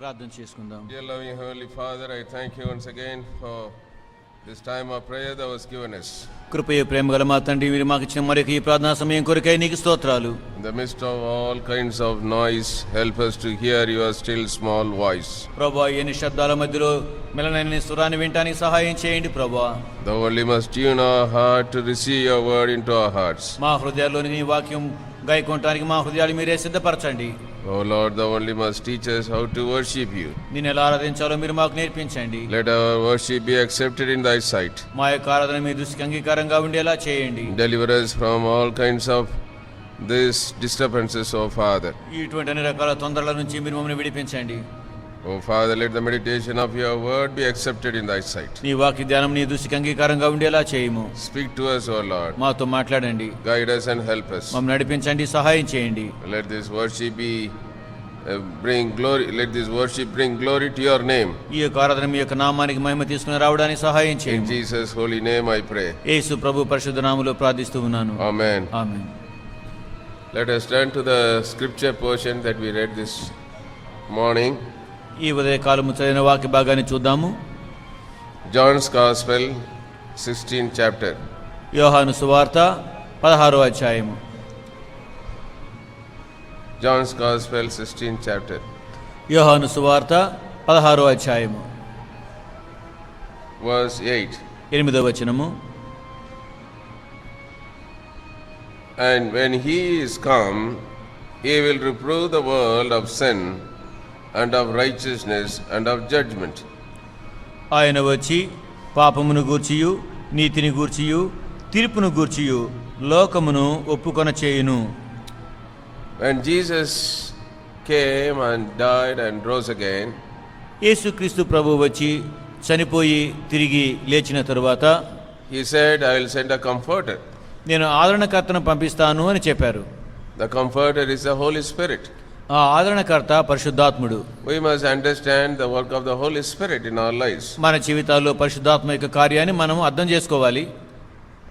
ప్రార్థన చేసుకుందాం. Dear loving Heavenly Father, I thank you once again for this time of prayer that was given us. కృపయ ప్రేమ గల మా తండ్రి, మీరు మాకు ఇచ్చిన మరొక ఈ ప్రార్థనా సమయం కొరకై నీకు స్తోత్రాలు. In the midst of all kinds of noise, help us to hear your still small voice. ప్రభువా, ఎన్ని శబ్దాల మధ్యలో మెలనైన స్వరాన్ని వినటానికి సహాయం చేయండి ప్రభువా. Thou only must tune our heart to receive your word into our hearts. మా హృదయాల్లోని నీ వాక్యం గాయకొనటానికి మా హృదయాలు మీరే సిద్ధపరచండి. Oh Lord, thou only must teach us how to worship you. నిన్ను ఎలా ఆరాధించాలో మీరు మాకు నేర్పించండి. Let our worship be accepted in thy sight. మా యొక్క ఆరాధన మీ దృష్టికి అంగీకారంగా ఉండేలా చేయండి. Deliver us from all kinds of these disturbances, O Father. ఇటువంటి అన్ని రకాల తొందరల నుంచి మీరు మమ్మల్ని విడిపించండి. O Father, let the meditation of your word be accepted in thy sight. నీ వాక్య ధ్యానం నీ దృష్టికి అంగీకారంగా ఉండేలా చేయము. Speak to us, O Lord. మాతో మాట్లాడండి. Guide us and help us. మమ్మల్ని నడిపించండి, సహాయం చేయండి. Let this worship be bring glory. Let this worship bring glory to your name. ఈ యొక్క ఆరాధన మీ యొక్క నామానికి మహిమ తీసుకుని రావడానికి సహాయం In చేయండి. Jesus' holy name I pray. యేసు ప్రభు పరిశుద్ధ నామములో ప్రార్థిస్తూ ఉన్నాను. Amen. Amen. Let us turn to the scripture portion that we read this morning. ఈ ఉదయకాలము చదివిన వాక్య భాగాన్ని చూద్దాము. John's Gospel, 16th chapter. యోహాను సువార్త 16వ అధ్యాయము. John's Gospel, 16th chapter. యోహాను సువార్త 16వ అధ్యాయము, Verse 8. 8వ వచనము. And when he is come, he will reprove the world of sin and of righteousness and of judgment. ఆయన వచ్చి పాపమును గూర్చియు నీతిని గూర్చియు తీర్పును గూర్చియు లోకమును ఒప్పుకొన చేయును. When Jesus came and died and rose again, యేసుక్రీస్తు ప్రభువు వచ్చి చనిపోయి తిరిగి లేచిన తరువాత he said, I will send a comforter. నేను ఆదరణకర్తను పంపిస్తాను అని చెప్పారు. The comforter is the Holy Spirit. ఆ ఆదరణకర్త పరిశుద్ధాత్ముడు. We must understand the work of the Holy Spirit in our lives. మన జీవితాల్లో పరిశుద్ధాత్మ యొక్క కార్యాన్ని మనం అర్థం చేసుకోవాలి.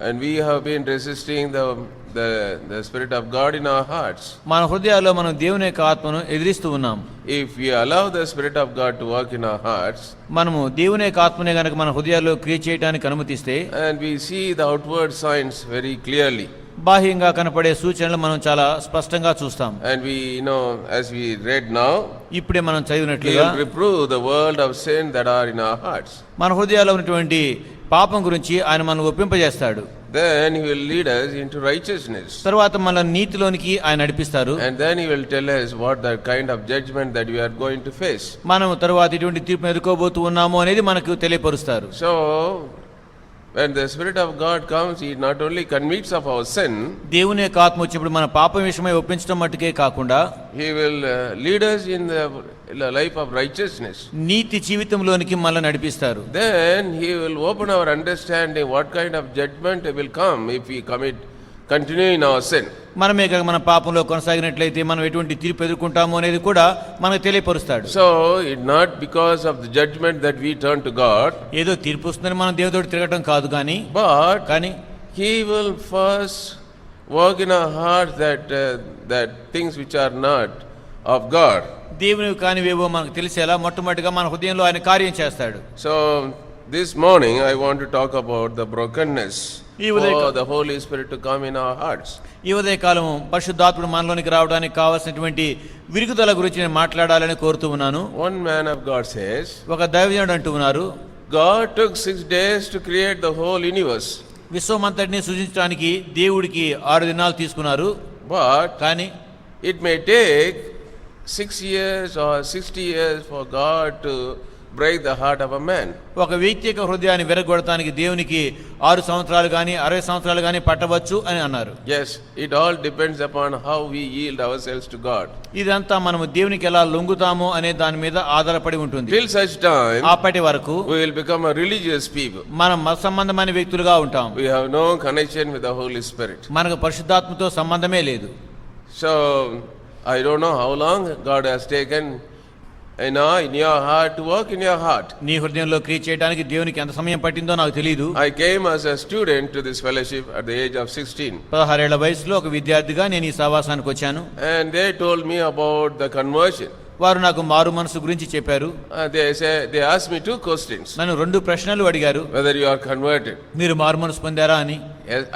And we have been resisting the Spirit of God in our hearts. మన హృదయాల్లో మనం దేవుని యొక్క ఆత్మను ఎదిరిస్తూ ఉన్నాం. If we allow the Spirit of God to work in our hearts, మనము దేవుని యొక్క ఆత్మనే గనక మన హృదయాల్లో క్రియ చేయడానికి అనుమతిస్తే, and we see the outward signs very clearly, బాహ్యంగా కనపడే సూచనలు మనం చాలా స్పష్టంగా చూస్తాం. and we know, as we read now, ఇప్పుడే మనం He చదివినట్లుగా will reprove the world of sin that are in our hearts. మన హృదయాల్లో ఉన్నటువంటి పాపం గురించి ఆయన మనం ఒప్పింపజేస్తాడు. Then He will lead us into righteousness. తర్వాత మన నీతిలోనికి ఆయన నడిపిస్తారు. And then He will tell us what the kind of judgment that we are going to face. మనం తర్వాత ఇటువంటి తీర్పును ఎదుర్కోబోతూ ఉన్నాము అనేది మనకు తెలియపరుస్తారు. So, when the Spirit of God comes, He not only convicts of our sin, దేవుని యొక్క ఆత్మ వచ్చినప్పుడు మన పాపం విషయమై ఒప్పించడం మట్టుకే కాకుండా He will lead us in the life of righteousness. నీతి జీవితంలోనికి మనల్ని నడిపిస్తారు. Then He will open our understanding what kind of judgment will come if we continue in our sin. మనమే కాక మన పాపంలో కొనసాగినట్లయితే మనం ఎటువంటి తీర్పు ఎదుర్కొంటాము అనేది కూడా మనకు తెలియపరుస్తాడు. So, it's not because of the judgment that we turn to God, ఏదో తీర్పు వస్తుందని మనం దేవుడితో తిరగటం కాదు, కానీ He will first work in our hearts that things which are not of God. దేవుని కానివేవో మనకు తెలిసేలా మొట్టమొదటిగా మన హృదయంలో ఆయన కార్యం చేస్తాడు. So, this morning I want to talk about the brokenness for the Holy Spirit to come in our hearts. ఈ ఉదయకాలం పరిశుద్ధాత్ముడు మనలోనికి రావడానికి కావాల్సినటువంటి విరుగుదల గురించి నేను మాట్లాడాలని కోరుతూ ఉన్నాను. One man of God says, ఒక దైవజనుడు అంటూ ఉన్నారు, God took 6 days to create the whole universe. విశ్వమంతటిని సృజించడానికి దేవుడికి 6 దినాలు తీసుకున్నారు. కానీ it may take 6 years or 60 years for God to break the heart of a man. ఒక వ్యక్తి యొక్క హృదయాన్ని విరగొడటానికి దేవునికి 6 సంవత్సరాలు గాని 60 సంవత్సరాలు గాని పట్టవచ్చు అని అన్నారు. Yes, it all depends upon how we yield ourselves to God. ఇదంతా మనము దేవునికి ఎలా లొంగుతామో అనే దాని మీద ఆధారపడి ఉంటుంది. Till such time, అప్పటి వరకు we will become a religious people. మనం మత సంబంధమైన వ్యక్తులుగా ఉంటాం. We have no connection with the Holy Spirit. మనకు పరిశుద్ధాత్మతో సంబంధమే లేదు. So, I don't know how long God has taken in your heart to work in your heart. నీ హృదయంలో క్రియ చేయడానికి దేవునికి ఎంత సమయం పట్టిందో నాకు తెలియదు. I came as a student to this fellowship at the age of 16. 16 ఏళ్ల వయసులో ఒక విద్యార్థిగా నేను ఈ సహవాసానికి వచ్చాను. And they told me about the conversion. వారు నాకు మారు మనసు గురించి చెప్పారు. They asked me 2 questions. నన్ను 2 ప్రశ్నలు అడిగారు. Whether you are converted. మీరు మారు మనసు పొందారా అని.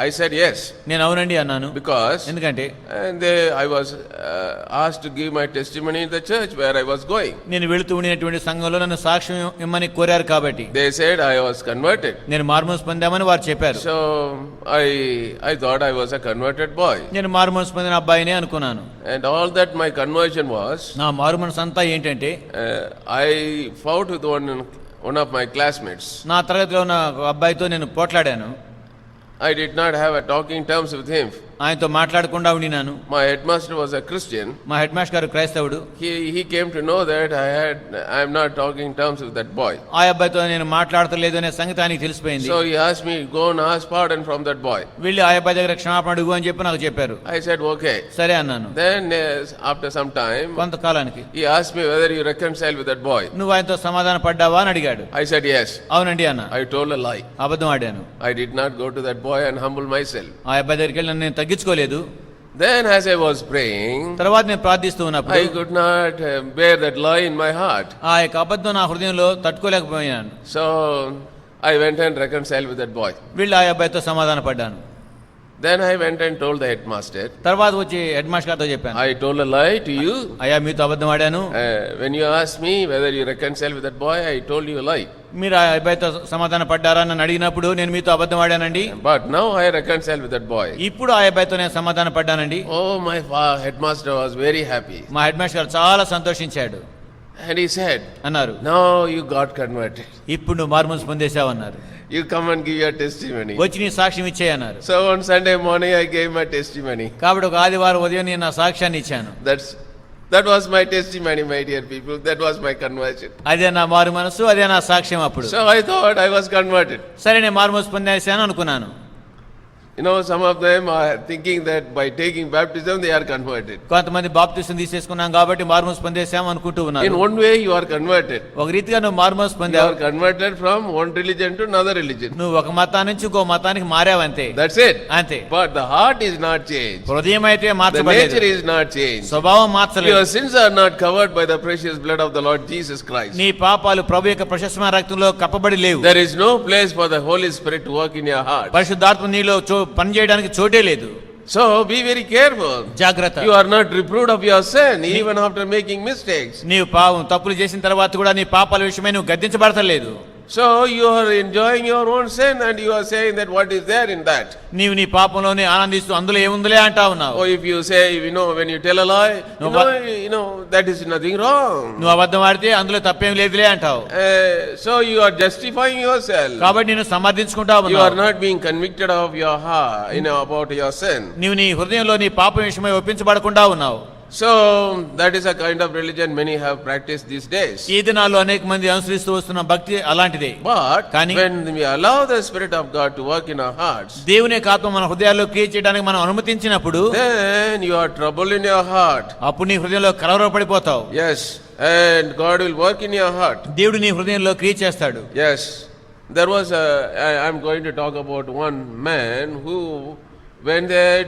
I said yes. నేను అవునండి అన్నాను. Because ఎందుకంటే I was asked to give my testimony in the church where I was going. నేను వెళుతూ ఉండినటువంటి సంఘంలో నన్ను సాక్ష్యం ఇమ్మని కోరారు కాబట్టి. They said I was converted. నేను మారు మనసు పొందామని వారు చెప్పారు. So I thought I was a converted boy. నేను మారు మనసు పొందిన అబ్బాయినే అనుకున్నాను. And all that my conversion was, నా మారు మనసు అంతా ఏంటంటే I fought with one of my classmates. నా తరగతిలో ఉన్న అబ్బాయితో నేను పోట్లాడాను. I did not have a talking terms with him. ఆయనతో మాట్లాడకుండా ఉండినాను. My headmaster was a Christian. మా హెడ్ మాస్టర్ గారు క్రైస్తవుడు. He came to know that I am not talking terms with that boy. ఆ అబ్బాయితో నేను మాట్లాడతలేదు అనే సంగతి ఆయనకి తెలిసిపోయింది. So he asked me, go and ask pardon from that boy. వెళ్ళి ఆ అబ్బాయి దగ్గర క్షమాపణ అడుగు అని చెప్పి నాకు చెప్పారు. I said okay. సరే అన్నాను. Then after some time, కొంతకాలానికి he asked me whether you reconcile with that boy. నువ్వు ఆయనతో సమాధాన పడ్డావా అని అడిగాడు. I said yes. అవునండి అన్నా. I told a lie. అబద్ధం ఆడాను. I did not go to that boy and humble myself. ఆ అబ్బాయి దగ్గరికి వెళ్ళి నన్ను నేను తగ్గించుకోలేదు. Then as I was praying, తర్వాత నేను ప్రార్థిస్తూ ఉన్నప్పుడు I could not bear that lie in my heart. ఆ యొక్క అబద్ధం నా హృదయంలో తట్టుకోలేకపోయాను. So I went and reconciled with that boy. వీళ్ళు ఆ అబ్బాయితో సమాధాన పడ్డాను. Then I went and told the headmaster. తర్వాత వచ్చి హెడ్ మాస్టర్ గారితో చెప్పాను. I told a lie to you. అయ్యా మీతో అబద్ధం ఆడాను. When you asked me whether you reconcile with that boy, I told you a lie. మీరు ఆ అబ్బాయితో సమాధాన పడ్డారా అని అడిగినప్పుడు నేను మీతో అబద్ధం ఆడానండి. But now I reconcile with that boy. ఇప్పుడు ఆ అబ్బాయితో నేను సమాధాన పడ్డానండి. Oh, my headmaster was very happy. మా హెడ్ మాస్టర్ గారు చాలా సంతోషించాడు. And he said, అన్నారు, now you got converted. ఇప్పుడు నువ్వు మారు మనసు పొందేశావు అన్నారు. You come and give your testimony. వచ్చి నీ సాక్ష్యం ఇచ్చేయి అన్నారు. So on Sunday morning I gave my testimony. కాబట్టి ఒక ఆదివారం ఉదయం నేను నా సాక్ష్యాన్ని ఇచ్చాను. That was my testimony, my dear people. That was my conversion. అదే నా మారు మనసు, అదే నా సాక్ష్యం అప్పుడు. So I thought I was converted. సరే నేను మారు మనసు పొందేశాను అనుకున్నాను. You know, some of them are thinking that by taking baptism they are converted. కొంతమంది బాప్తిసం తీసేసుకున్నాం కాబట్టి మారు మనసు పొందేశాం అనుకుంటూ ఉన్నారు. In one way you are converted. ఒక రీతిగా నువ్వు మారు మనసు You పొందావు. are converted from one religion to another religion. నువ్వు ఒక మతాన్ని నుంచి ఇంకో మతానికి మారావు అంతే. That's it. అంతే. But the heart is not changed. హృదయం అయితే The మార్చబడలేదు. nature is not changed. స్వభావం మార్చలేదు. Your sins are not covered by the precious blood of the Lord Jesus Christ. నీ పాపాలు ప్రభు యొక్క ప్రశస్తమైన రక్తంలో కప్పబడి లేవు. There is no place for the Holy Spirit to work in your heart. పరిశుద్ధాత్మ నీలో పని చేయడానికి చోటే లేదు. So be very careful. జాగ్రత్త. You are not reproved of your sin even after making mistakes. నీవు తప్పులు చేసిన తర్వాత కూడా నీ పాపాల విషయమై నువ్వు గద్దించబడతలేదు. So you are enjoying your own sin and you are saying that what is there in that. నీవు నీ పాపంలోనే ఆనందిస్తూ అందులో ఏముందిలే అంటావు ఉన్నావు. Or if you say, when you tell a lie, you know that is nothing wrong. నువ్వు అబద్ధం ఆడితే అందులో తప్పేం లేదులే అంటావు. So you are justifying yourself. కాబట్టి నేను సమర్థించుకుంటావు ఉన్నావు. You are not being convicted of your heart, about your sin. నీవు నీ హృదయంలో నీ పాపం విషయమై ఒప్పించబడకుండా ఉన్నావు. So that is a kind of religion many have practiced these days. ఈ దినాల్లో అనేక మంది అనుసరిస్తూ వస్తున్న భక్తి అలాంటిదే. But when we allow the Spirit of God to work in our hearts, దేవుని యొక్క ఆత్మ మన హృదయాల్లో క్రియ చేయడానికి మనం అనుమతించినప్పుడు, then you are troubled in your heart. అప్పుడు నీ హృదయంలో కలవరపడిపోతావు. Yes, and God will work in your heart. దేవుడు నీ హృదయంలో క్రియ చేస్తాడు. Yes, there was I am going to talk about one man who went there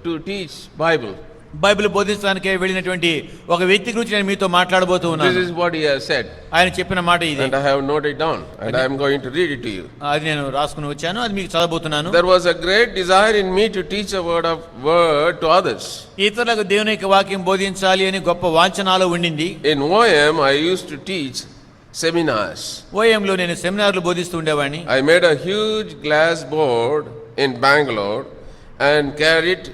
to teach Bible. Bible బోధించడానికి వెళ్ళినటువంటి ఒక వ్యక్తి గురించి నేను మీతో మాట్లాడబోతూ ఉన్నాను. This is what he has said. ఆయన చెప్పిన మాట ఇది. And I have noted down and I am going to read it to you. అది నేను రాసుకుని వచ్చాను, అది మీకు చదవబోతున్నాను. There was a great desire in me to teach a word to others. ఇతరులకు దేవుని యొక్క వాక్యం బోధించాలి అని గొప్ప వాంఛ నాలో ఉండింది. In OM I used to teach seminars. ఓఎంలో నేను సెమినార్లు బోధిస్తూ ఉండేవాడిని. I made a huge glass board in Bangalore and carried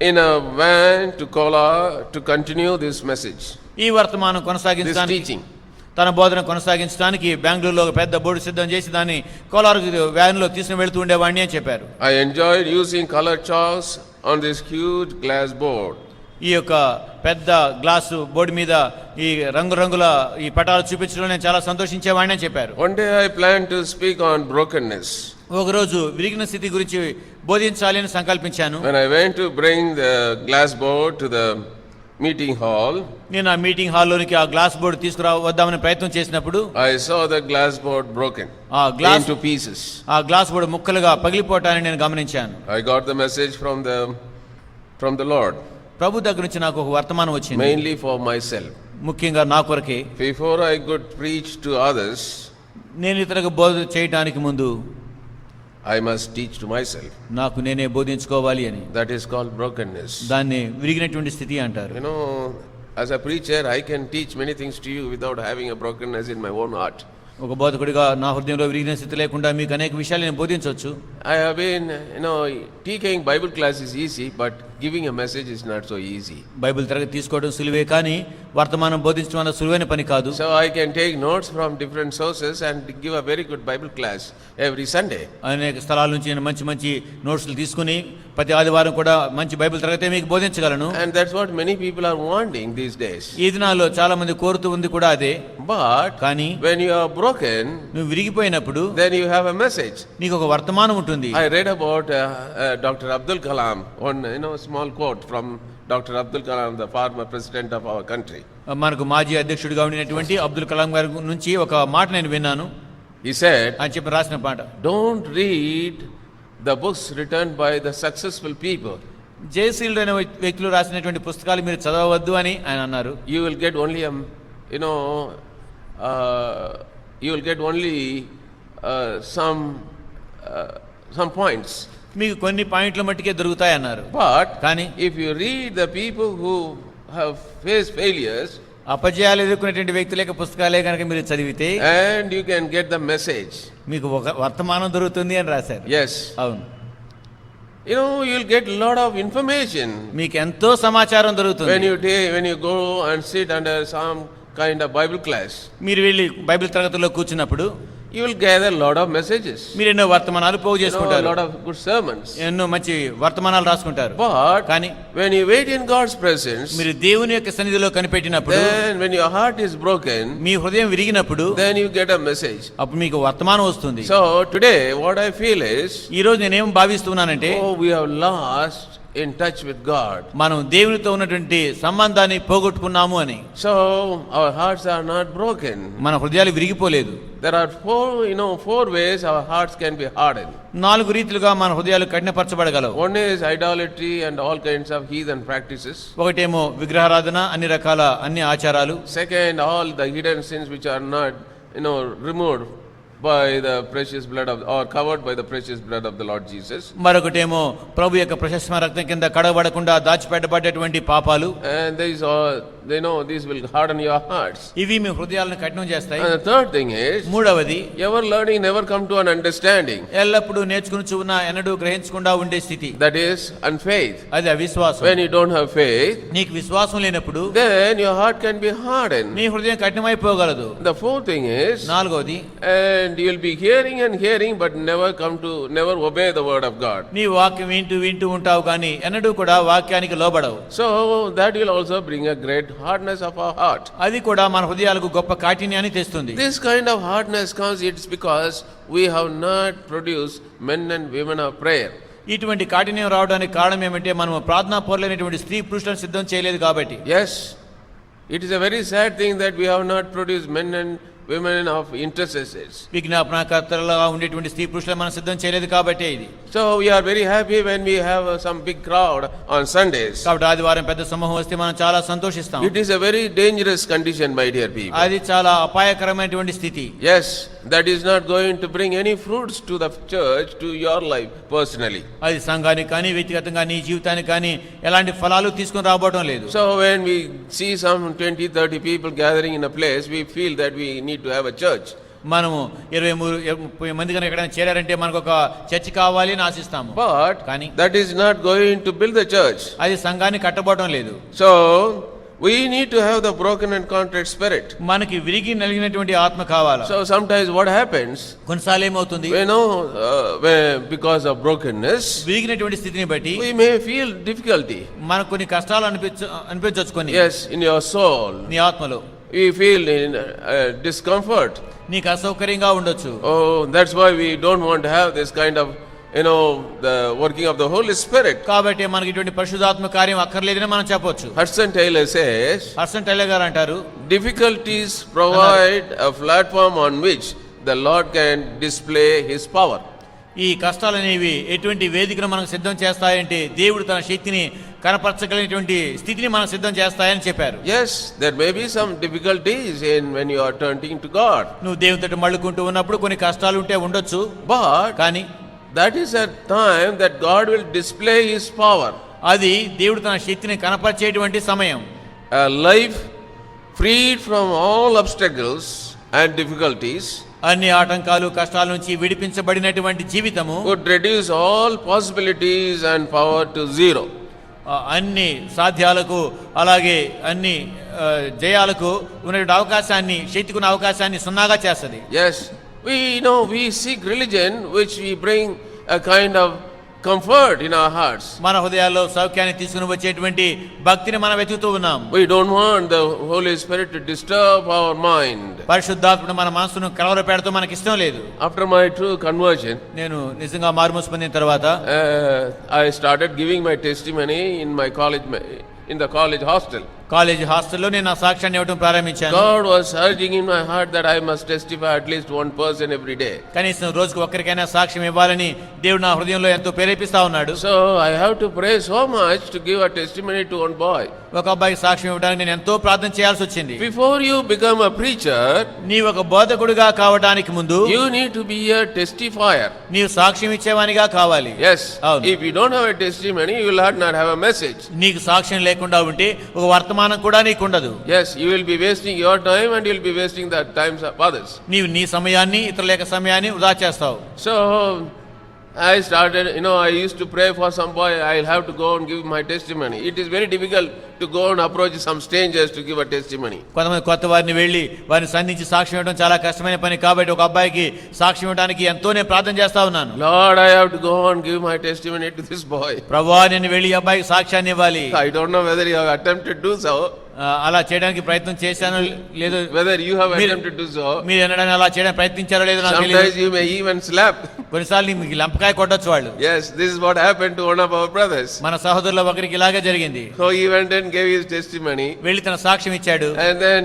in a van to Kolar to continue this message. ఈ వర్తమానం కొనసాగించడానికి తన బోధన కొనసాగించడానికి బెంగళూరులో ఒక పెద్ద బోర్డు సిద్ధం చేసి దాన్ని కోలార్ వ్యాన్ లో తీసుకుని వెళ్తూ ఉండేవాడిని అని చెప్పారు. I enjoyed using color chalks on this huge glass board. ఈ యొక్క పెద్ద గ్లాసు బోర్డు మీద ఈ రంగురంగుల ఈ పటాలు చూపించడం నేను చాలా సంతోషించేవాడిని అని చెప్పారు. One day I planned to speak on brokenness. ఒకరోజు విరిగిన స్థితి గురించి బోధించాలి అని సంకల్పించాను. When I went to bring the glass board to the meeting hall, నేను ఆ మీటింగ్ హాల్లోనికి ఆ గ్లాస్ బోర్డు తీసుకురావద్దామని ప్రయత్నం చేసినప్పుడు I saw the glass board broken into pieces. ఆ గ్లాస్ బోర్డు ముక్కలుగా పగిలిపోవటాన్ని నేను గమనించాను. I got the message from the Lord. ప్రభు దగ్గర నుంచి నాకు ఒక వర్తమానం వచ్చింది, mainly for myself. ముఖ్యంగా నా కొరకే. Before I could preach to others, నేను ఇతరులకు బోధ చేయడానికి ముందు I must teach to myself. నాకు నేనే బోధించుకోవాలి అని. That is called brokenness. దాన్ని విరిగినటువంటి స్థితి అంటారు. You know, as a preacher, I can teach many things to you without having a brokenness in my own heart. ఒక బోధకుడిగా నా హృదయంలో విరిగిన స్థితి లేకుండా మీకు అనేక విషయాలు నేను బోధించవచ్చు. I have been, teaching Bible class is easy, but giving a message is not so easy. Bible తరగతి తీసుకోవడం సులువే, కానీ వర్తమానం బోధించడం అన్న సులువైన పని కాదు. So I can take notes from different sources and give a very good Bible class every Sunday. అనేక స్థలాల నుంచి నేను మంచి మంచి నోట్స్లు తీసుకుని ప్రతి ఆదివారం కూడా మంచి బైబిల్ తరగతి మీకు బోధించగలను. And that's what many people are wanting these days. ఈ దినాల్లో చాలా మంది కోరుతూ ఉంది కూడా అదే. But కానీ when you are broken, నువ్వు విరిగిపోయినప్పుడు then you have a message. నీకు ఒక వర్తమానం ఉంటుంది. I read about Dr. Abdul Kalam, one small quote from Dr. Abdul Kalam, the former president of our country. మనకు మాజీ అధ్యక్షుడిగా ఉండినటువంటి అబ్దుల్ కలాం గారి నుంచి ఒక మాట నేను విన్నాను. He said, ఆయన చెప్పి రాసిన పాట, don't read the books written by the successful people. జయశీలుడైన వ్యక్తులు రాసినటువంటి పుస్తకాలు మీరు చదవవద్దు అని ఆయన అన్నారు. You will get only some points. మీకు కొన్ని పాయింట్ల మట్టుకే దొరుకుతాయి అన్నారు. But కానీ if you read the people who have faced failures, అపజయాలు ఎదుర్కొనేటువంటి వ్యక్తుల యొక్క పుస్తకాలే కనుక మీరు చదివితే and you can get the message. మీకు ఒక వర్తమానం దొరుకుతుంది అని రాశారు. Yes. అవును. You'll get a lot of information మీకు ఎంతో సమాచారం దొరుకుతుంది when you go and sit under some kind of Bible class. మీరు వెళ్ళి బైబిల్ తరగతిలో కూర్చున్నప్పుడు You will gather a lot of messages. మీరు ఎన్నో వర్తమానాలు పోగు A చేసుకుంటారు, lot of good sermons. ఎన్నో మంచి వర్తమానాలు రాసుకుంటారు. But కానీ when you wait in God's presence, మీరు దేవుని యొక్క సన్నిధిలో కనిపెట్టినప్పుడు, then when your heart is broken, మీ హృదయం విరిగినప్పుడు, then you get a message. అప్పుడు మీకు వర్తమానం వస్తుంది. So today what I feel is, ఈ రోజు నేనేం భావిస్తున్నానంటే, we have lost in touch with God. మనం దేవునితో ఉన్నటువంటి సంబంధాన్ని పోగొట్టుకున్నాము అని. So our hearts are not broken. మన హృదయాలు విరిగిపోలేదు. There are four ways our hearts can be hardened. 4 రీతిలుగా మన హృదయాలు కఠినపరచబడగలవు. One is idolatry and all kinds of heathen practices. ఒకటేమో విగ్రహారాధన, అన్ని రకాల అన్ని ఆచారాలు. Second, all the hidden sins which are not removed by the precious blood of, or covered by the precious blood of the Lord Jesus. మరొకటేమో ప్రభు యొక్క ప్రశస్తమైన రక్తం కింద కడగబడకుండా దాచిపెట్టబడేటువంటి పాపాలు. And these will harden your hearts. ఇవి మీ హృదయాలను కఠినం చేస్తాయి. And the third thing is, మూడవది, ever learning, never come to an understanding. ఎల్లప్పుడూ నేర్చుకుని ఉన్న ఎన్నడూ గ్రహించకుండా ఉండే స్థితి. That is unfaith. అది అవిశ్వాసం. When you don't have faith, నీకు విశ్వాసం లేనప్పుడు then your heart can be hardened. నీ హృదయం కఠినమైపోగలదు. The fourth thing is, నాలుగవది, and you'll be hearing but never obey the word of God. నీ వాక్యం వింటూ ఉంటావు కానీ ఎన్నడూ కూడా వాక్యానికి లోబడవు. So that will also bring a great hardness of our heart. అది కూడా మన హృదయాలకు గొప్ప కాఠిన్యాన్ని తెస్తుంది. This kind of hardness comes, it's because we have not produced men and women of prayer. ఇటువంటి కాఠిన్యం రావడానికి కారణం ఏమంటే మనం ప్రార్థనా పరులైనటువంటి స్త్రీ పురుషులను సిద్ధం చేయలేదు కాబట్టి. Yes, it is a very sad thing that we have not produced men and women of intercessors. విజ్ఞాపనకర్తలుగా ఉండేటువంటి స్త్రీ పురుషులను మనం సిద్ధం చేయలేదు కాబట్టి ఇది. So we are very happy when we have some big crowd on Sundays. కాబట్టి ఆదివారం పెద్ద సమూహం వస్తే మనం చాలా సంతోషిస్తాం. It is a very dangerous condition, my dear people. అది చాలా అపాయకరమైనటువంటి స్థితి. Yes, that is not going to bring any fruits to the church, to your life personally. అది సంఘానికి కానీ వ్యక్తిగతంగా నీ జీవితానికి కానీ ఎలాంటి ఫలాలు తీసుకొని రాబోవడం లేదు. So when we see some 20-30 people gathering in a place, we feel that we need to have a church. మనము 23-30 మంది కనుక ఎక్కడైనా చేరారంటే మనకు ఒక చర్చి కావాలి అని ఆశిస్తాము. But కానీ that is not going to build the church. అది సంఘాన్ని కట్టబోవడం లేదు. So we need to have the broken and contrite spirit. మనకి విరిగి నలిగినటువంటి ఆత్మ కావాలి. So sometimes what happens, కొన్నిసార్లు ఏమవుతుంది, because of brokenness, విరిగినటువంటి స్థితిని బట్టి we may feel difficulty. మనకు కొన్ని కష్టాలు అనిపించవచ్చు. కొన్ని, yes, in your soul, నీ ఆత్మలో we feel in discomfort. నీకు అసౌకర్యంగా ఉండొచ్చు. Oh, that's why we don't want to have this kind of the working of the Holy Spirit. కాబట్టి మనకి ఇటువంటి పరిశుద్ధాత్మ కార్యం అక్కర్లేదని మనం చెప్పొచ్చు. Hudson Taylor says, Hudson tailor గారు అంటారు, difficulties provide a platform on which the Lord can display his power. ఈ కష్టాలు అనేవి ఎటువంటి వేదికను మనకు సిద్ధం చేస్తాయంటే దేవుడు తన శక్తిని కనపరచగలిగినటువంటి స్థితిని మనం సిద్ధం చేస్తాయని చెప్పారు. Yes, there may be some difficulties in when you are turning to God. నువ్వు దేవునితో మళ్ళుకుంటూ ఉన్నప్పుడు కొన్ని కష్టాలు ఉంటే ఉండొచ్చు, But కానీ that is a time that God will display His power. అది దేవుడు తన శక్తిని కనపరిచేటువంటి సమయం. A life freed from all obstacles and difficulties అన్ని ఆటంకాలు కష్టాల నుంచి విడిపించబడినటువంటి జీవితము would reduce all possibilities and power to zero. అన్ని సాధ్యాలకు అలాగే అన్ని జయాలకు ఉన్నటువంటి అవకాశాన్ని, శక్తికున్న అవకాశాన్ని సున్నాగా చేస్తుంది. Yes, we seek religion which we bring a kind of comfort in our hearts. మన హృదయాల్లో సౌఖ్యాన్ని తీసుకుని వచ్చేటువంటి భక్తిని మనం వెతుకుతూ ఉన్నాం. We don't want the Holy Spirit to disturb our mind. పరిశుద్ధాత్ముడు మన మనసును కలవరపెడుతూ మనకి ఇష్టం లేదు. After my true conversion, నేను నిజంగా మారుమనసు పొందిన తర్వాత I started giving my testimony in my college hostel. College హాస్టల్లో నేను నా సాక్ష్యాన్ని ఇవ్వడం ప్రారంభించాను. God was urging in my heart that I must testify at least one person every day. కనీసం రోజుకు ఒక్కరికైనా సాక్ష్యం ఇవ్వాలని దేవుడు నా హృదయంలో ఎంతో ప్రేరేపిస్తా ఉన్నాడు. So I have to pray so much to give a testimony to one boy. ఒక అబ్బాయికి సాక్ష్యం ఇవ్వడానికి నేను ఎంతో ప్రార్థన చేయాల్సి వచ్చింది. Before you become a preacher, నీ ఒక బోధకుడిగా కావడానికి ముందు you need to be a testifier. నీవు సాక్ష్యం ఇచ్చేవానిగా కావాలి. Yes. అవును. If you don't have a testimony, you will not have a message. నీకు సాక్ష్యం లేకుండా ఉంటే ఒక వర్తమానం కూడా నీకు ఉండదు. Yes, you will be wasting your time and you will be wasting the times of others. నీవు నీ సమయాన్ని ఇతరుల యొక్క సమయాన్ని వృధా చేస్తావు. So I started, I used to pray for some boy. I'll have to go and give my testimony. It is very difficult to go and approach some strangers to give a testimony. కొంతమంది కొత్త వారిని వెళ్ళి వారిని సంధించి సాక్ష్యం ఇవ్వడం చాలా కష్టమైన పని. కాబట్టి ఒక అబ్బాయికి సాక్ష్యం ఇవ్వడానికి ఎంతో నేను ప్రార్థన చేస్తా ఉన్నాను. Lord, I have to go and give my testimony to this boy. ప్రభువా, నేను వెళ్ళి ఈ అబ్బాయికి సాక్ష్యాన్ని ఇవ్వాలి. I don't know whether you have attempted to do so. అలా చేయడానికి ప్రయత్నం చేశాను లేదు, Whether you have attempted to do so. మీరు ఎన్నడైనా అలా చేయడానికి ప్రయత్నించారో లేదో నాకు తెలియదు. Sometimes you may even slap. కొన్నిసార్లు మీకు లంపకాయ కొట్టొచ్చు వాళ్ళు. Yes, this is what happened to one of our brothers. మన సహోదరుల ఒకరికి ఇలాగే జరిగింది. So he went and gave his testimony. వెళ్ళి తన సాక్ష్యం ఇచ్చాడు. And then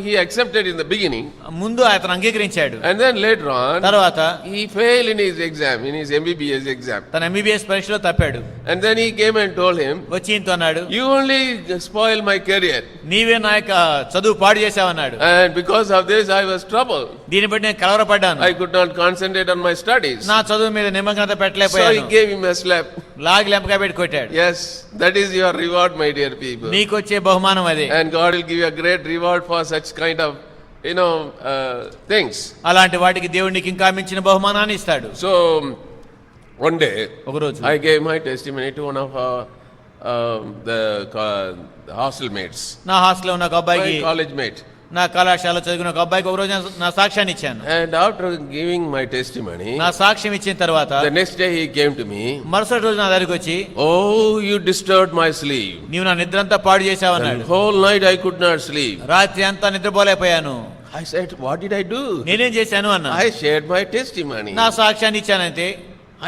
he accepted in the beginning. ముందు అతను అంగీకరించాడు. And then later on తర్వాత he failed in his exam, in his MBBS exam. తన MBBS పరీక్షలో తప్పాడు. And then he came and told him, వచ్చి ఇంత అన్నాడు, you only spoiled my career. నీవే నా యొక్క చదువు పాడు చేశావన్నాడు. And because of this I was troubled. దీన్ని బట్టి నేను కలవరపడ్డాను. I could not concentrate on my studies. నా చదువు మీద నిమగ్నత So he పెట్టలేకపోయాను. gave him a slap. లాగి లెంపకాయ పెట్టి కొట్టాడు. Yes, that is your reward, my dear people. నీకు వచ్చే బహుమానం అదే. And God will give you a great reward for such kind of things. అలాంటి వాటికి దేవుడు నీకు ఇంకా మించిన బహుమానాన్ని ఇస్తాడు. So one day ఒక రోజు I gave my testimony to one of the hostel mates, నా హాస్టల్లో ఉన్న ఒక అబ్బాయికి, my college mate. నా కళాశాల చదివిన ఒక అబ్బాయికి ఒక రోజు నా సాక్ష్యాన్ని ఇచ్చాను. And after giving my testimony, నా సాక్ష్యం ఇచ్చిన తర్వాత the next day he came to me. మరుసటి రోజు నా దగ్గరికి వచ్చి, Oh, you disturbed my sleep. నీవు నా నిద్రంతా పాడు The చేశావన్నాడు. whole night I could not sleep. రాత్రి అంతా నిద్రపోలేకపోయాను. I said, what did I do? నేనేం చేశాను అన్నా. I shared my testimony. నా సాక్ష్యాన్ని ఇచ్చానంటే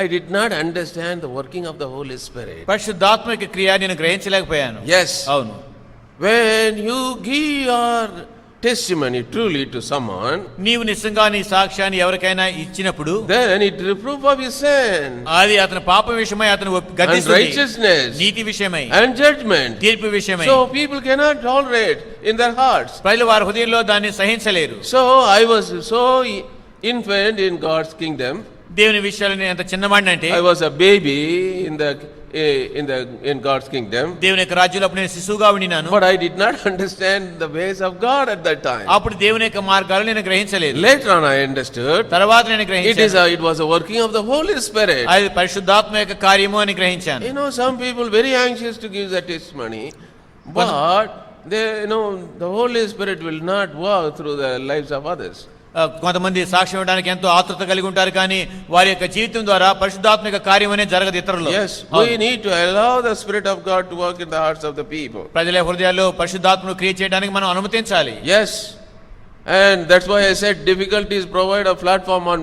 I did not understand the working of the Holy Spirit. పరిశుద్ధాత్మక క్రియ నేను గ్రహించలేకపోయాను. Yes. అవును. When you give your testimony truly to someone, నీవు నిజంగా నీ సాక్ష్యాన్ని ఎవరికైనా ఇచ్చినప్పుడు then it reproof of his sin అది అతని పాపం విషయమై అతను and గద్దిస్తుంది. righteousness నీతి విషయమై and judgment. తీర్పు విషయమై. So people cannot tolerate in their hearts. ప్రజలు వారి హృదయంలో దాన్ని సహించలేరు. So I was so infant in God's kingdom. దేవుని విషయాలు నేను ఎంత చిన్నవాడిని అంటే, I was a baby in God's kingdom. దేవుని యొక్క రాజ్యంలో అప్పుడు నేను శిశువుగా ఉండినాను. But I did not understand the ways of God at that time. అప్పుడు దేవుని యొక్క మార్గాలు నేను గ్రహించలేదు. Later on I understood. తర్వాత నేను గ్రహించాను. It was a working of the Holy Spirit. అది పరిశుద్ధాత్మ యొక్క కార్యము అని గ్రహించాను. Some people very anxious to give the testimony, but the Holy Spirit will not work through the lives of others. కొంతమంది సాక్ష్యం ఇవ్వడానికి ఎంతో ఆతృత కలిగి ఉంటారు, కానీ వారి యొక్క జీవితం ద్వారా పరిశుద్ధాత్మక కార్యం అనేది జరగదు ఇతరులు. Yes, we need to allow the Spirit of God to work in the hearts of the people. ప్రజల హృదయాల్లో పరిశుద్ధాత్మను క్రియ చేయడానికి మనం అనుమతించాలి. Yes, and that's why I said difficulties provide a platform on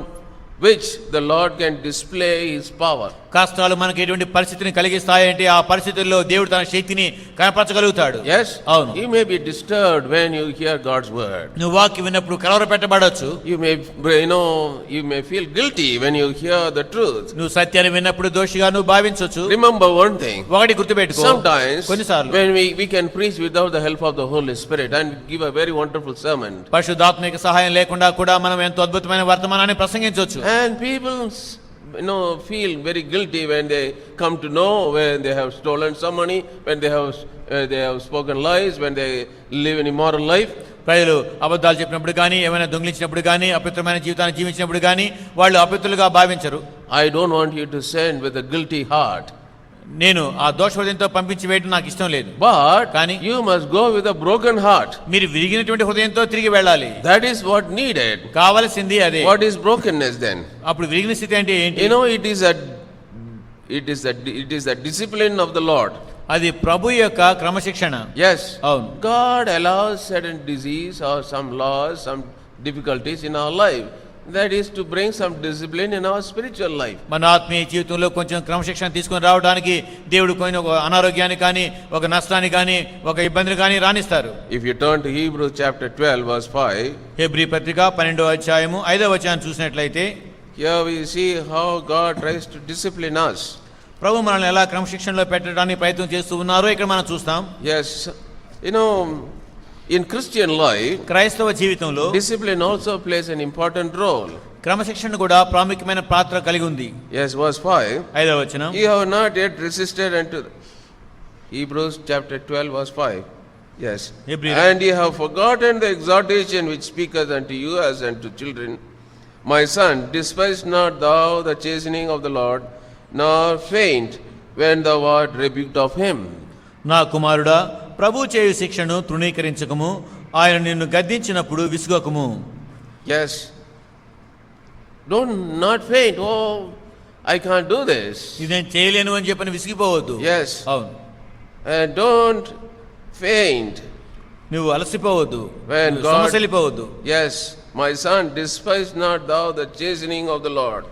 which the Lord can display His power. కష్టాలు మనకి ఎటువంటి పరిస్థితిని కలిగిస్తాయంటే ఆ పరిస్థితుల్లో దేవుడు తన శక్తిని కనపరచగలుగుతాడు. Yes, అవును. you may be disturbed when you hear God's word. నువ్వు వాక్యం విన్నప్పుడు కలవర పెట్టబడొచ్చు. You may feel guilty when you hear the truth. నువ్వు సత్యాన్ని విన్నప్పుడు దోషిగా నువ్వు భావించవచ్చు. Remember one thing. ఒకటి గుర్తుపెట్టుకో, Sometimes కొన్నిసార్లు when we can preach without the help of the Holy Spirit and give a very wonderful sermon. పరిశుద్ధాత్మక సహాయం లేకుండా కూడా మనం ఎంతో అద్భుతమైన వర్తమానాన్ని ప్రసంగించవచ్చు. And people feel very guilty when they come to know when they have stolen some money, when they have spoken lies, when they live an immoral life. ప్రజలు అబద్ధాలు చెప్పినప్పుడు కానీ, ఏమైనా దొంగిలించినప్పుడు కానీ, అపవిత్రమైన జీవితాన్ని జీవించినప్పుడు కానీ వాళ్ళు అపవిత్రులుగా భావించరు. I don't want you to send with a guilty heart. నేను ఆ దోషహృదయంతో పంపించి వేయడం నాకు ఇష్టం లేదు. But కానీ you must go with a broken heart. మీరు విరిగినటువంటి హృదయంతో తిరిగి వెళ్ళాలి. That is what needed. కావాల్సింది అదే. What is brokenness then? అప్పుడు విరిగిన స్థితి అంటే ఏంటి? It is the discipline of the Lord. అది ప్రభు యొక్క క్రమశిక్షణ. Yes. అవును. God allows certain disease or some loss, some difficulties in our life. That is to bring some discipline in our spiritual life. మన ఆత్మీయ జీవితంలో కొంచెం క్రమశిక్షణ తీసుకొని రావడానికి దేవుడు కొన్ని ఒక అనారోగ్యాన్ని కానీ, ఒక నష్టాన్ని కానీ, ఒక ఇబ్బందిని కానీ రాణిస్తారు. If you turn to Hebrews chapter 12 verse 5, Hebrew పత్రిక 12వ అధ్యాయము 5వ వచనాన్ని చూసినట్లయితే, here we see how God tries to discipline us. ప్రభు మనల్ని ఎలా క్రమశిక్షణలో పెట్టడానికి ప్రయత్నం చేస్తూ ఉన్నారో ఇక్కడ మనం చూస్తాం. Yes, in Christian life, క్రైస్తవ జీవితంలో discipline also plays an important role. క్రమశిక్షణ కూడా ప్రాముఖ్యమైన పాత్ర కలిగి ఉంది. Yes, verse 5. 5వ వచనం, You have not yet resisted unto Hebrews chapter 12 verse 5. Yes. Hebrew. And ye have forgotten the exhortation which speaketh unto you as unto children. My son, despise not thou the chastening of the Lord, nor faint when thou art rebuked of him. నా కుమారుడా, ప్రభు చేయు శిక్షను తృణీకరించకము, ఆయన నిన్ను గద్దించినప్పుడు విసుగకము. Yes. Not faint. Oh, I can't do this. ఇది నేను చేయలేను అని చెప్పని విసిగిపోవద్దు. Yes. అవును. And don't faint. నువ్వు అలసిపోవద్దు, When God- సమస్యలిపోవద్దు. Yes, my son, despise not thou the chastening of the Lord.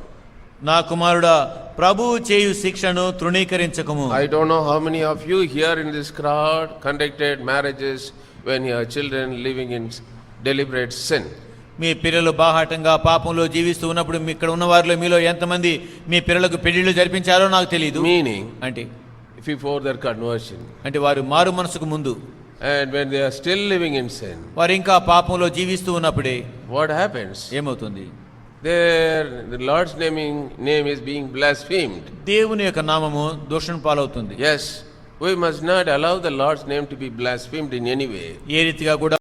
నా కుమారుడా, ప్రభువు చేయు శిక్షను తృణీకరించకము. I don't know how many of you here in this crowd conducted marriages when your children living in deliberate sin. మీ పిల్లలు బాహాటంగా పాపంలో జీవిస్తూ ఉన్నప్పుడు ఇక్కడ ఉన్న వారిలో మీలో ఎంతమంది మీ పిల్లలకు పెళ్లిళ్ళు జరిపించారో నాకు తెలియదు. Meaning, అంటే before their conversion. అంటే వారు మారు మనసుకు ముందు, And when they are still living in sin, వారు ఇంకా పాపంలో జీవిస్తూ ఉన్నప్పుడే what happens? ఏమవుతుంది? The Lord's name is being blasphemed. దేవుని యొక్క నామము దూషణ పాలవుతుంది. Yes, we must not allow the Lord's name to be blasphemed in any way. ఏ రీతిగా కూడా